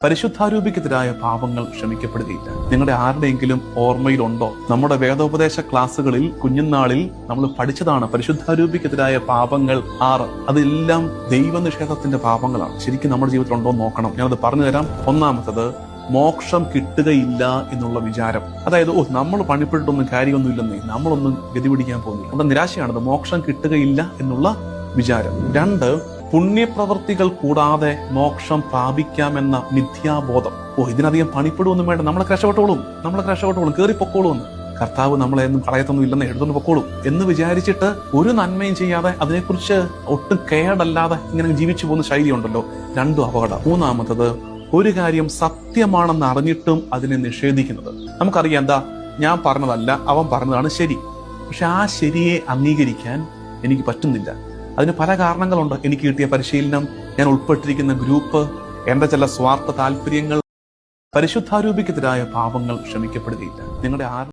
പരിശുദ്ധാരൂപിക്കെതിരായ പാപങ്ങൾ ക്ഷമിക്കപ്പെടുകയില്ല. നിങ്ങളുടെ ആരുടെയെങ്കിലും ഓർമ്മയിലുണ്ടോ? നമ്മുടെ വേദോപദേശ ക്ലാസ്സുകളിൽ കുഞ്ഞുനാളിൽ നമ്മൾ പഠിച്ചതാണ് പരിശുദ്ധാരൂപിക്കെതിരായ പാപങ്ങൾ 6. അതെല്ലാം ദൈവനിഷേധത്തിന്റെ പാപങ്ങളാണ്. ശരിക്കും നമ്മുടെ ജീവിതത്തിൽ ഉണ്ടോ എന്ന് നോക്കണം. ഞാനത് പറഞ്ഞു തരാം. ഒന്നാമത്തത്, മോക്ഷം കിട്ടുകയില്ല എന്നുള്ള വിചാരം. അതായത് നമ്മൾ പണിപ്പെട്ടിട്ടൊന്നും കാര്യമൊന്നുമില്ലെന്നേ, നമ്മളൊന്നും ഗതി പിടിക്കാൻ പോകുന്നില്ല, നമ്മുടെ നിരാശയാണത്. മോക്ഷം കിട്ടുകയില്ല എന്നുള്ള വിചാരം. 2, പുണ്യപ്രവൃത്തികൾ കൂടാതെ മോക്ഷം പ്രാപിക്കാമെന്ന മിഥ്യാബോധം. ഇതിനധികം പണിപ്പെടുവൊന്നും വേണ്ട, നമ്മളൊക്കെ രക്ഷപ്പെട്ടോളും കയറിപ്പൊക്കോളൂ എന്ന്. കർത്താവ് നമ്മളെ ഒന്നും കളയത്തൊന്നും ഇല്ലെന്ന് എടുത്തുകൊണ്ട് പൊക്കോളും എന്ന് വിചാരിച്ചിട്ട് ഒരു നന്മയും ചെയ്യാതെ അതിനെക്കുറിച്ച് ഒട്ടും കേടല്ലാതെ ഇങ്ങനെ ജീവിച്ചു പോകുന്ന ശൈലി ഉണ്ടല്ലോ. 2 അപകടം. 3, ഒരു കാര്യം സത്യമാണെന്ന് അറിഞ്ഞിട്ടും അതിനെ നിഷേധിക്കുന്നത്. നമുക്കറിയാം, എന്താ ഞാൻ പറഞ്ഞതല്ല, അവൻ പറഞ്ഞതാണ് ശരി. പക്ഷെ ആ ശരിയെ അംഗീകരിക്കാൻ എനിക്ക് പറ്റുന്നില്ല. അതിന് പല കാരണങ്ങളുണ്ട്. എനിക്ക് കിട്ടിയ പരിശീലനം, ഞാൻ ഉൾപ്പെട്ടിരിക്കുന്ന ഗ്രൂപ്പ്, എന്റെ ചില സ്വാർത്ഥ താല്പര്യങ്ങൾ. പരിശുദ്ധാരൂപിക്കെതിരായ പാപങ്ങൾ ക്ഷമിക്കപ്പെടുകയില്ല. നിങ്ങളുടെ